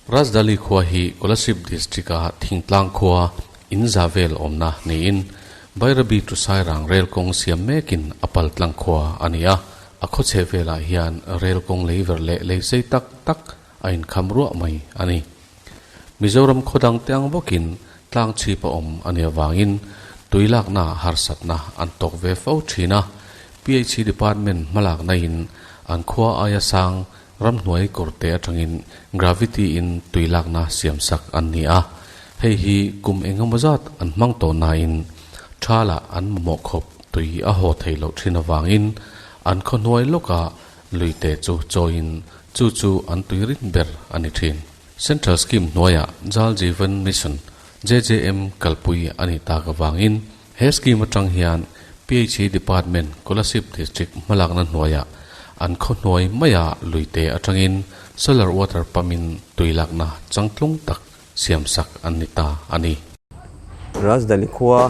Rajdali khua hi Kolasip district a thingtlang khua in zavel omna niin Bairabi tu sai rang rel kong siam mekin apal tlang khua ania akho chevela hian rel kong leiver le sei tak tak ain khamru mai ani Mizoram khodang teang bokin tlang chi pa om ania wangin tuilak na harsat na antok ve fo thina PhD department malak na in an khua aya sang ram hnuai korte atangin gravity in tuilak na siam sak ania hei hi kum engamazat an mang to na in thala an mo khop tui a ho thailo thina wangin an khonoi loka luite chu join chu an tuirin ber ani thin Central Scheme Noya Jal Jeevan Mission JJM Kalpui ani ta ka wangin he scheme atang hian PhD department Kolasip district malakna Noya an khonoi maya luite atangin solar water pamin tuilakna changtlung tak siamsak anita ani Rajdali khua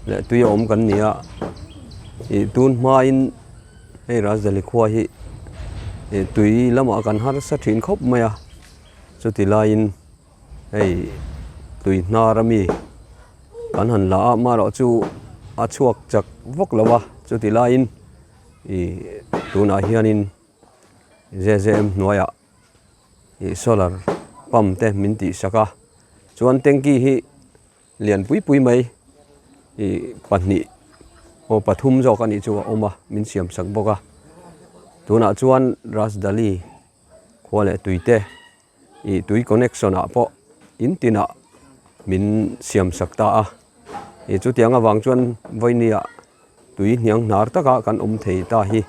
le tuya om kan nia I tun ma in ei Rajdali khua hi tui lama kan har sa thin khop maya chuti lain ei tui narami kan han la ma ro chu a chuak chak vok lawa chuti lain I tuna hianin JJM Noya I solar pump te minti saka chuan tengki hi lian pui mai I pahni o pathum zo kan I chu oma min siam sak boka tuna chuan Rajdali khwale tuite I tui connection a po intina min siam sakta a I chu tianga wang chuan voinia tui hniang nar taka kan thei ta hi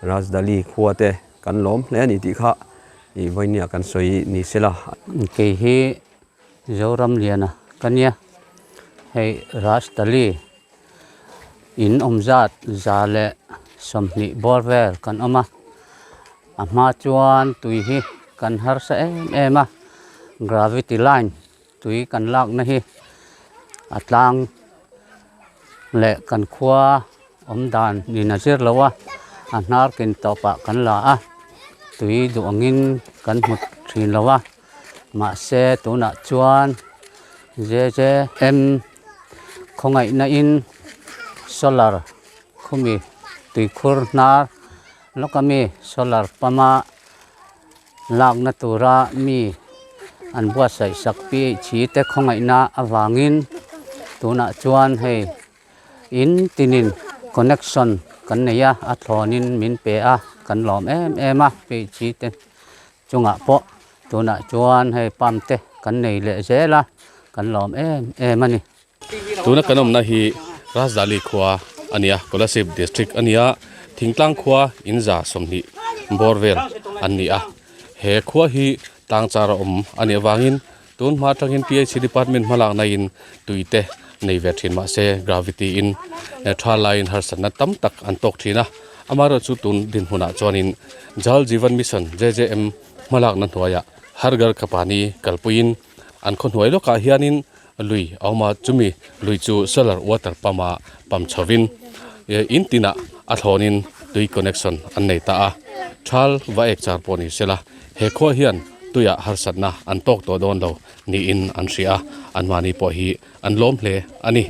Rajdali khuate kan lom hle ani ti kha I voinia kan soi ni sela ke hi zoram liana kania hei Rajdali in omzat zale somni borvel kan oma ama chuan tui hi kan har sa ema gravity line tui kan lak na hi atlang le kan khua omdan ni nazir lawa anar kin topa kan la a tui du angin kan mut thin lawa ma se tuna chuan JJM khongai na in solar khumi tui khur nar lokami solar pama lak na tura mi an bua sai sakpi chi te khongai na awangin tuna chuan hei in tinin connection kan neya athlonin min pe a kan lom em a pe chi te chunga po tuna chuan hei pam te kan nei le zela kan lom em ani tuna kanom na hi Rajdali khua ania Kolasip district ania thingtlang khua inza somni borvel ania he khua hi tangchara ania wangin tun ma tangin PhD department malak na in tuite nei ve thin ma se gravity in tra line har sanna tam tak an tok thina amaro chu tun din huna chonin Jal Jeevan Mission JJM malak na hnuaya hargar kapani kalpuin an khonhoi loka hianin lui awma chumi lui chu solar water pama pam chovin intina athlonin tui connection an nei ta a thal wa ek char poni sela he kho hian tuya harsatna an tok to don lo ni in an ria an mani po hi an lom hle ani